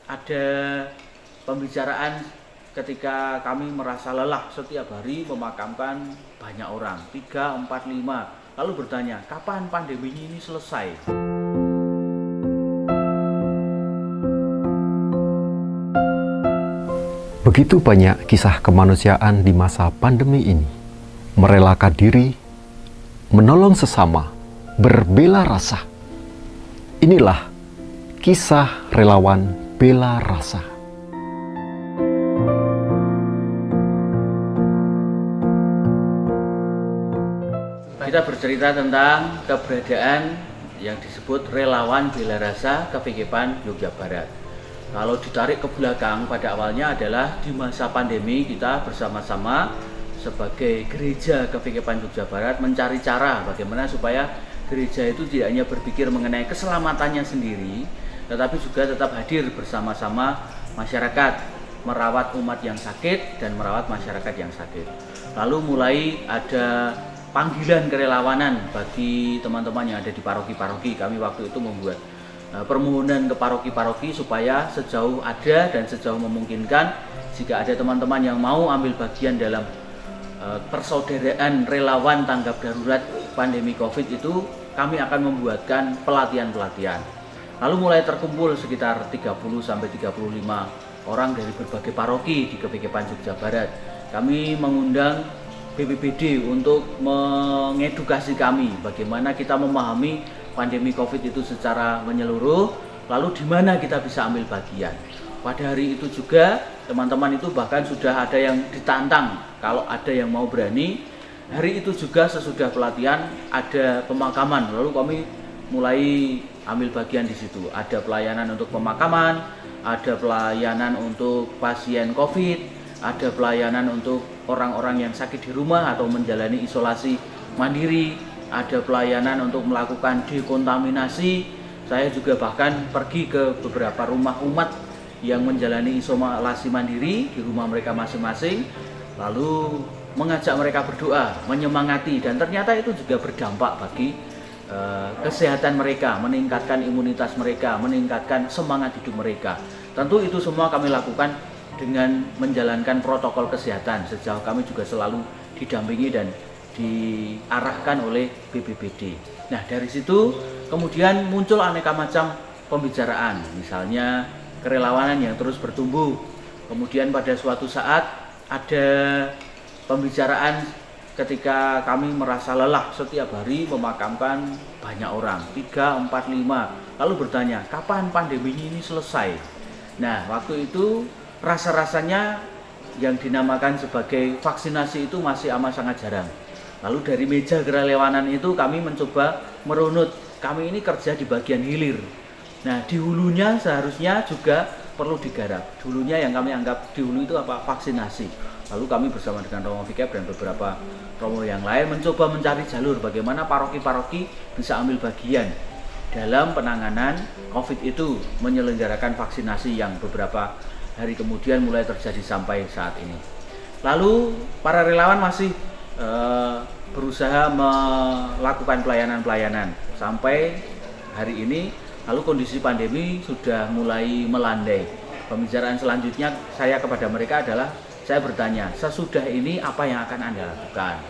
ada pembicaraan ketika kami merasa lelah setiap hari memakamkan banyak orang, 3, 4, 5. Lalu bertanya, kapan pandemi ini selesai? Begitu banyak kisah kemanusiaan di masa pandemi ini. Merelakan diri, menolong sesama, berbela rasa. Inilah kisah relawan bela rasa. Kita bercerita tentang keberadaan yang disebut relawan bela rasa KVKPAN Jogja Barat. Kalau ditarik ke belakang, pada awalnya adalah di masa pandemi kita bersama-sama sebagai gereja KVKPAN Jogja Barat mencari cara bagaimana supaya gereja itu tidak hanya berpikir mengenai keselamatannya sendiri, tetapi juga tetap hadir bersama-sama masyarakat, merawat umat yang sakit dan merawat masyarakat yang sakit. Lalu mulai ada panggilan kerelawanan bagi teman-teman yang ada di paroki-paroki. Kami waktu itu membuat permohonan ke paroki-paroki supaya sejauh ada dan sejauh memungkinkan, jika ada teman-teman yang mau ambil bagian dalam persaudaraan relawan tanggap darurat pandemi COVID itu, kami akan membuatkan pelatihan-pelatihan. Lalu mulai terkumpul sekitar 30-35 orang dari berbagai paroki di KVKPAN Jogja Barat. Kami mengundang BPBD untuk mengedukasi kami bagaimana kita memahami pandemi COVID itu secara menyeluruh, lalu di mana kita bisa ambil bagian. Pada hari itu juga teman-teman itu bahkan sudah ada yang ditantang, kalau ada yang mau berani. Hari itu juga sesudah pelatihan ada pemakaman, lalu kami mulai ambil bagian di situ. Ada pelayanan untuk pemakaman, ada pelayanan untuk pasien COVID, ada pelayanan untuk orang-orang yang sakit di rumah atau menjalani isolasi mandiri, ada pelayanan untuk melakukan dekontaminasi. Saya juga bahkan pergi ke beberapa rumah umat yang menjalani isolasi mandiri di rumah mereka masing-masing, lalu mengajak mereka berdoa, menyemangati, dan ternyata itu juga berdampak bagi kesehatan mereka, meningkatkan imunitas mereka, meningkatkan semangat hidup mereka. Tentu itu semua kami lakukan dengan menjalankan protokol kesehatan. Sejauh kami juga selalu didampingi dan diarahkan oleh BPBD. Nah, dari situ kemudian muncul aneka macam pembicaraan, misalnya kerelawanan yang terus bertumbuh. Kemudian pada suatu saat ada pembicaraan ketika kami merasa lelah setiap hari memakamkan banyak orang, 3, 4, 5. Lalu bertanya, kapan pandemi ini selesai? Nah, waktu itu rasa-rasanya yang dinamakan sebagai vaksinasi itu masih amat sangat jarang. Lalu dari meja kerelawanan itu kami mencoba merunut, kami ini kerja di bagian hilir. Nah, di hulunya seharusnya juga perlu digarap. Dulunya yang kami anggap di hulu itu apa? Vaksinasi. Lalu kami bersama dengan Romo Vikep dan beberapa Romo yang lain mencoba mencari jalur bagaimana paroki-paroki bisa ambil bagian dalam penanganan COVID itu, menyelenggarakan vaksinasi yang beberapa hari kemudian mulai terjadi sampai saat ini. Lalu para relawan masih berusaha melakukan pelayanan-pelayanan sampai hari ini. Lalu kondisi pandemi sudah mulai melandai. Pembicaraan selanjutnya saya kepada mereka adalah, saya bertanya, sesudah ini apa yang akan Anda lakukan?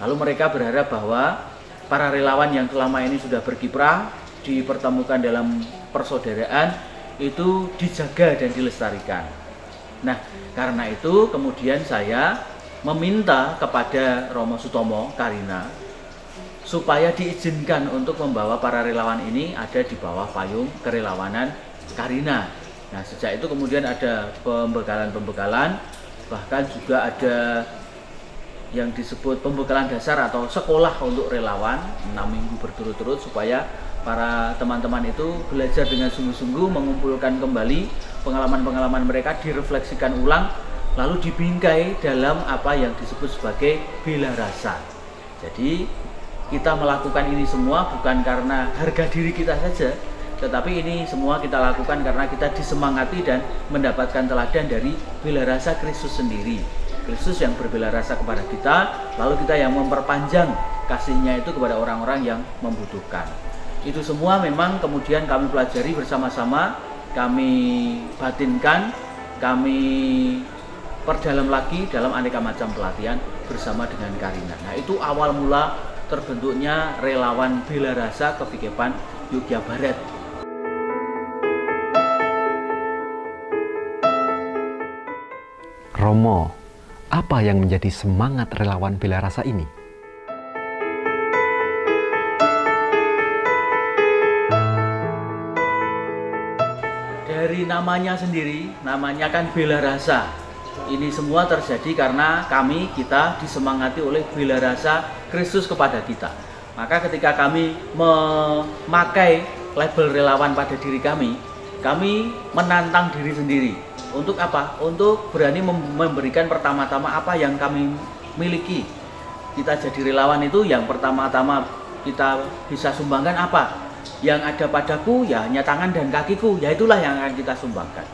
Lalu mereka berharap bahwa para relawan yang selama ini sudah berkiprah, dipertemukan dalam persaudaraan, itu dijaga dan dilestarikan. Nah, karena itu kemudian saya meminta kepada Romo Sutomo Karina supaya diizinkan untuk membawa para relawan ini ada di bawah payung kerelawanan Karina. Nah, sejak itu kemudian ada pembekalan-pembekalan, bahkan juga ada yang disebut pembekalan dasar atau sekolah untuk relawan 6 minggu berturut-turut supaya para teman-teman itu belajar dengan sungguh-sungguh, mengumpulkan kembali pengalaman-pengalaman mereka, direfleksikan ulang, lalu dibingkai dalam apa yang disebut sebagai bela rasa. Jadi kita melakukan ini semua bukan karena harga diri kita saja, tetapi ini semua kita lakukan karena kita disemangati dan mendapatkan teladan dari bela rasa Kristus sendiri. Kristus yang berbela rasa kepada kita, lalu kita yang memperpanjang kasihnya itu kepada orang-orang yang membutuhkan. Itu semua memang kemudian kami pelajari bersama-sama kami batinkan, kami perdalam lagi dalam aneka macam pelatihan bersama dengan Karina. Nah, itu awal mula terbentuknya relawan Bela Rasa Kevikepan Yogyakarta Barat. Romo, apa yang menjadi semangat relawan Bela Rasa ini? Dari namanya sendiri, namanya kan Bela Rasa. Ini semua terjadi karena kita disemangati oleh Bela Rasa Kristus kepada kita. Maka ketika kami memakai label relawan pada diri kami menantang diri sendiri. Untuk apa? Untuk berani memberikan pertama-tama apa yang kami miliki. Kita jadi relawan itu yang pertama-tama kita bisa sumbangkan apa? Yang ada padaku ya hanya tangan dan kakiku, ya itulah yang akan kita sumbangkan.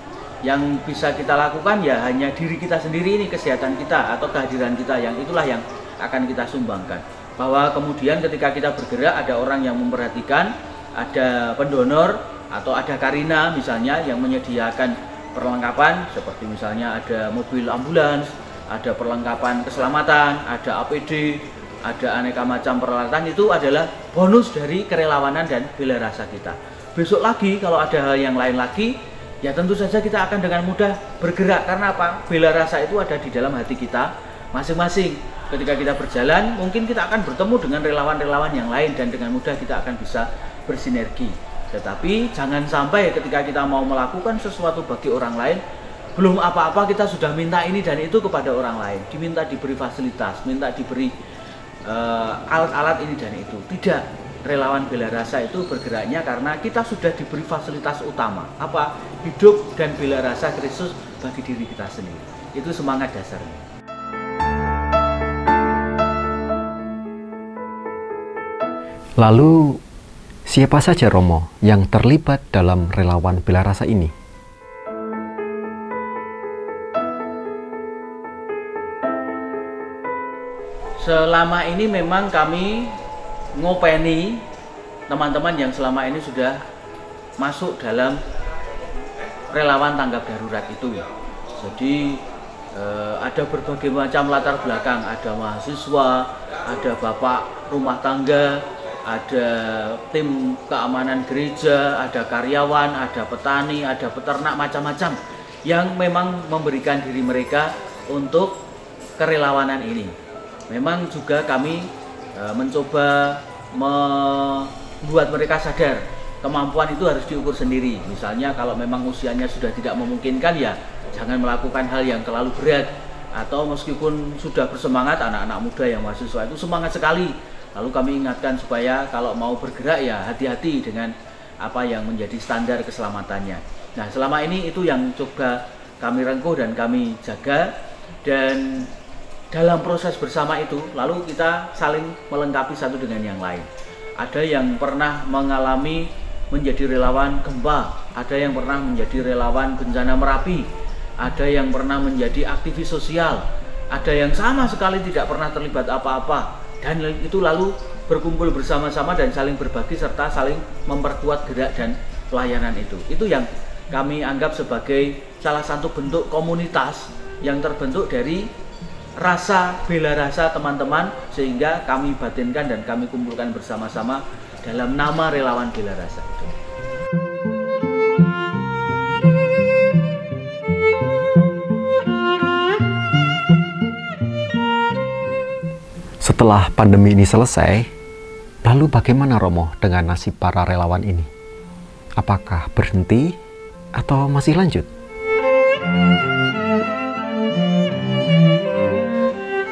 Yang bisa kita lakukan ya hanya diri kita sendiri, ini kesehatan kita atau kehadiran kita, yang itulah yang akan kita sumbangkan. Bahwa kemudian ketika kita bergerak ada orang yang memperhatikan, ada pendonor atau ada Karina misalnya yang menyediakan perlengkapan seperti misalnya ada mobil ambulans, ada perlengkapan keselamatan, ada APD, ada aneka macam peralatan, itu adalah bonus dari kerelawanan dan bela rasa kita. Besok lagi kalau ada hal yang lain lagi, ya tentu saja kita akan dengan mudah bergerak. Karena apa? Bela rasa itu ada di dalam hati kita masing-masing. Ketika kita berjalan, mungkin kita akan bertemu dengan relawan-relawan yang lain dan dengan mudah kita akan bisa bersinergi. Tetapi jangan sampai ketika kita mau melakukan sesuatu bagi orang lain, belum apa-apa kita sudah minta ini dan itu kepada orang lain. Diminta diberi fasilitas, minta diberi alat-alat ini dan itu. Tidak. Relawan bela rasa itu bergeraknya karena kita sudah diberi fasilitas utama. Apa? Hidup dan bela rasa Kristus bagi diri kita sendiri. Itu semangat dasarnya. Lalu, siapa saja Romo yang terlibat dalam relawan bela rasa ini? Selama ini memang kami ngopeni teman-teman yang selama ini sudah masuk dalam relawan tanggap darurat itu. Jadi ada berbagai macam latar belakang, ada mahasiswa, ada bapak rumah tangga, ada tim keamanan gereja, ada karyawan, ada petani, ada peternak, macam-macam yang memang memberikan diri mereka untuk kerelawanan ini. Memang juga kami mencoba membuat mereka sadar kemampuan itu harus diukur sendiri. Misalnya kalau memang usianya sudah tidak memungkinkan, ya jangan melakukan hal yang terlalu berat. Atau meskipun sudah bersemangat, anak-anak muda yang mahasiswa itu semangat sekali, lalu kami ingatkan supaya kalau mau bergerak ya hati-hati dengan apa yang menjadi standar keselamatannya. Nah, selama ini itu yang coba kami rengkuh dan kami jaga. Dan dalam proses bersama itu, lalu kita saling melengkapi satu dengan yang lain. Ada yang pernah mengalami menjadi relawan gempa, ada yang pernah menjadi relawan bencana Merapi, ada yang pernah menjadi aktivis sosial, ada yang sama sekali tidak pernah terlibat apa-apa. Dan itu lalu berkumpul bersama-sama dan saling berbagi serta saling memperkuat gerak dan pelayanan itu. Itu yang kami anggap sebagai salah satu bentuk komunitas yang terbentuk dari rasa bela rasa teman-teman, sehingga kami batinkan dan kami kumpulkan bersama-sama dalam nama relawan bela rasa itu. Setelah pandemi ini selesai, lalu bagaimana Romo dengan nasib para relawan ini? Apakah berhenti atau masih lanjut?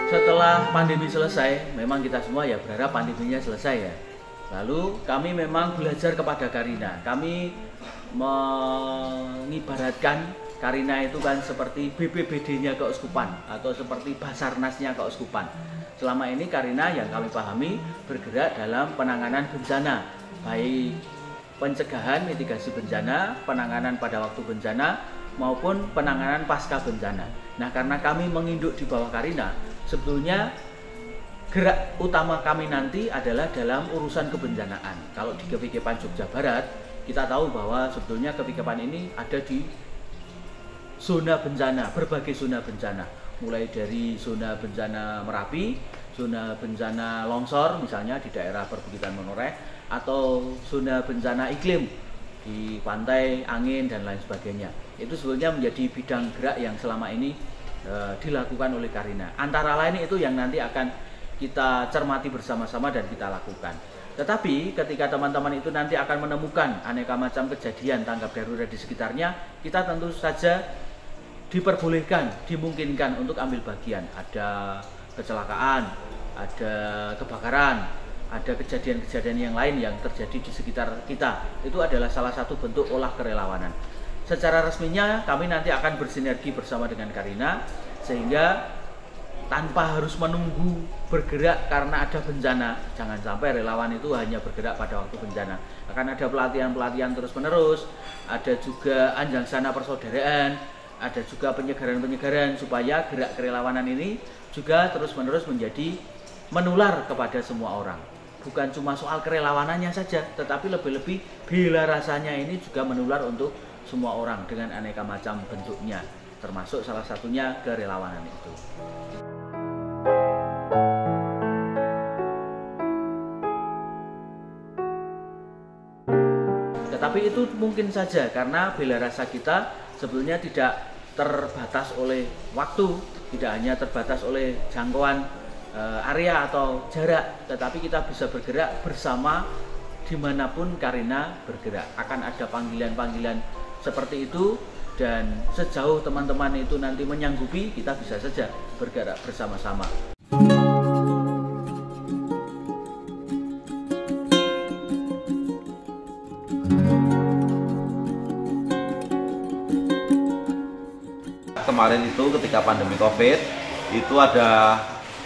Setelah pandemi selesai, memang kita semua ya berharap pandeminya selesai ya. Lalu kami memang belajar kepada Karina. Kami mengibaratkan Karina itu kan seperti BPBD-nya keuskupan atau seperti Basarnasnya keuskupan. Selama ini Karina yang kami pahami bergerak dalam penanganan bencana, baik pencegahan mitigasi bencana, penanganan pada waktu bencana, maupun penanganan pasca bencana. Nah, karena kami menginduk di bawah Karina, sebetulnya gerak utama kami nanti adalah dalam urusan kebencanaan. Kalau di Kevikepan Yogyakarta Barat, kita tahu bahwa sebetulnya kePKPAN ini ada di zona bencana, berbagai zona bencana, mulai dari zona bencana Merapi, zona bencana longsor misalnya di daerah perbukitan Menoreh, atau zona bencana iklim di pantai, angin, dan lain sebagainya. Itu sebetulnya menjadi bidang gerak yang selama ini dilakukan oleh Karina. Antara lain itu yang nanti akan kita cermati bersama-sama dan kita lakukan. Tetapi ketika teman-teman itu nanti akan menemukan aneka macam kejadian tanggap darurat di sekitarnya, kita tentu saja diperbolehkan, dimungkinkan untuk ambil bagian. Ada kecelakaan, ada kebakaran, ada kejadian-kejadian yang lain yang terjadi di sekitar kita. Itu adalah salah satu bentuk olah kerelawanan. Secara resminya kami nanti akan bersinergi bersama dengan Karina, sehingga tanpa harus menunggu bergerak karena ada bencana. Jangan sampai relawan itu hanya bergerak pada waktu bencana. Akan ada pelatihan-pelatihan terus-menerus, ada juga anjang sana persaudaraan, ada juga penyegaran-penyegaran supaya gerak kerelawanan ini juga terus-menerus menjadi menular kepada semua orang. Bukan cuma soal kerelawanannya saja, tetapi lebih-lebih bela rasanya ini juga menular untuk semua orang dengan aneka macam bentuknya, termasuk salah satunya kerelawanan itu. Tetapi itu mungkin saja karena bela rasa kita sebetulnya tidak terbatas oleh waktu, tidak hanya terbatas oleh jangkauan area atau jarak, tetapi kita bisa bergerak bersama dimanapun Karina bergerak. Akan ada panggilan-panggilan seperti itu, dan sejauh teman-teman itu nanti menyanggupi, kita bisa saja bergerak bersama-sama. Kemarin itu ketika pandemi COVID itu ada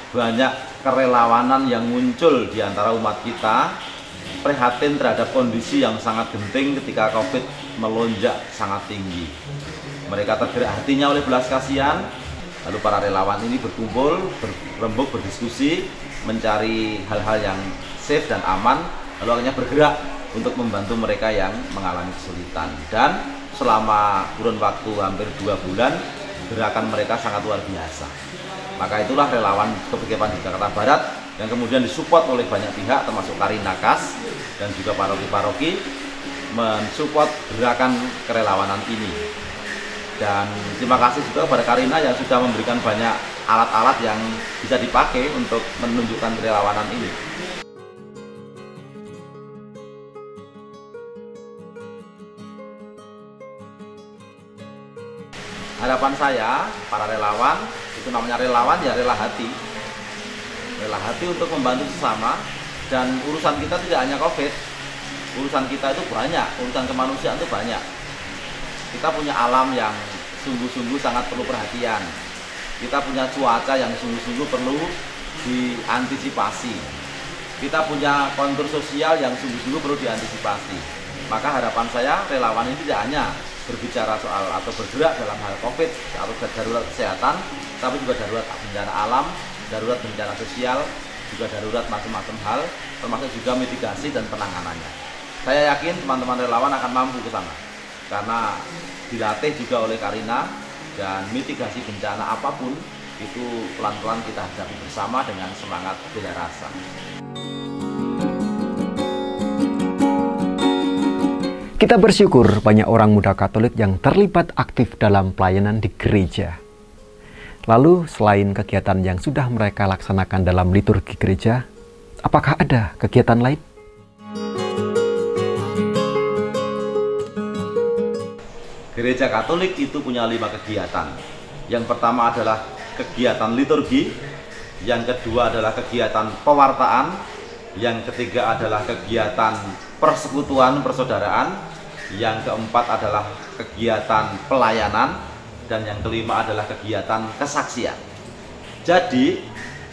banyak kerelawanan yang muncul di antara umat kita, prihatin terhadap kondisi yang sangat genting ketika COVID melonjak sangat tinggi. Mereka tergerak hatinya oleh belas kasihan, lalu para relawan ini berkumpul, berembuk, berdiskusi, mencari hal-hal yang safe dan aman, lalu akhirnya bergerak untuk membantu mereka yang mengalami kesulitan. Dan selama kurun waktu hampir 2 bulan, gerakan mereka sangat luar biasa. Maka itulah relawan kePKPAN di Jakarta Barat yang kemudian disupport oleh banyak pihak, termasuk Karina Kas dan juga paroki-paroki mensupport gerakan kerelawanan ini. Dan terima kasih juga kepada Karina yang sudah memberikan banyak alat-alat yang bisa dipakai untuk menunjukkan kerelawanan ini. Harapan saya, para relawan, itu namanya relawan ya rela hati. Rela hati untuk membantu sesama, dan urusan kita tidak hanya COVID. Urusan kita itu banyak, urusan kemanusiaan itu banyak. Kita punya alam yang sungguh-sungguh sangat perlu perhatian. Kita punya cuaca yang sungguh-sungguh perlu diantisipasi. Kita punya kontur sosial yang sungguh-sungguh perlu diantisipasi. Maka harapan saya, relawan ini tidak hanya berbicara soal atau bergerak dalam hal COVID atau darurat kesehatan, tapi juga darurat bencana alam, darurat bencana sosial, juga darurat macam-macam hal, termasuk juga mitigasi dan penanganannya. Saya yakin teman-teman relawan akan mampu ke sana, karena dilatih juga oleh Karina, dan mitigasi bencana apapun itu pelan-pelan kita hadapi bersama dengan semangat bela rasa. Kita bersyukur banyak orang muda Katolik yang terlibat aktif dalam pelayanan di gereja. Lalu, selain kegiatan yang sudah mereka laksanakan dalam liturgi gereja, apakah ada kegiatan lain? Gereja Katolik itu punya 5 kegiatan. Yang pertama adalah kegiatan liturgi, yang kedua adalah kegiatan pewartaan, yang ketiga adalah kegiatan persekutuan persaudaraan, yang keempat adalah kegiatan pelayanan, dan yang kelima adalah kegiatan kesaksian. Jadi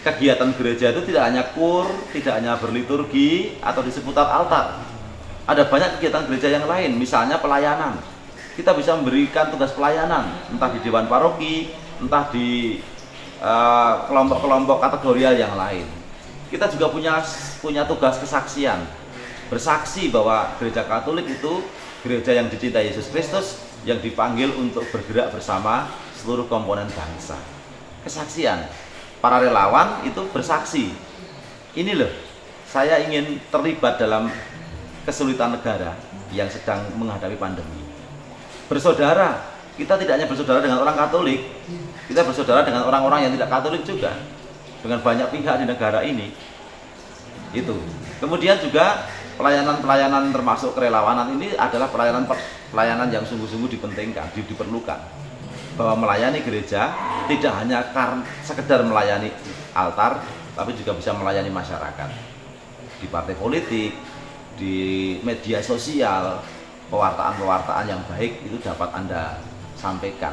kegiatan gereja itu tidak hanya kur, tidak hanya berliturgi atau di seputar altar. Ada banyak kegiatan gereja yang lain, misalnya pelayanan. Kita bisa memberikan tugas pelayanan, entah di dewan paroki, entah di kelompok-kelompok kategorial yang lain. Kita juga punya tugas kesaksian, bersaksi bahwa gereja Katolik itu gereja yang dicintai Yesus Kristus yang dipanggil untuk bergerak bersama seluruh komponen bangsa. Kesaksian, para relawan itu bersaksi, ini loh, saya ingin terlibat dalam kesulitan negara yang sedang menghadapi pandemi. Bersaudara, kita tidak hanya bersaudara dengan orang Katolik, kita bersaudara dengan orang-orang yang tidak Katolik juga, dengan banyak pihak di negara ini. Itu. Kemudian juga pelayanan-pelayanan termasuk kerelawanan ini adalah pelayanan yang sungguh-sungguh dipentingkan, diperlukan. Bahwa melayani gereja tidak hanya sekedar melayani altar, tapi juga bisa melayani masyarakat. Di partai politik, di media sosial, pewartaan-pewartaan yang baik itu dapat Anda sampaikan.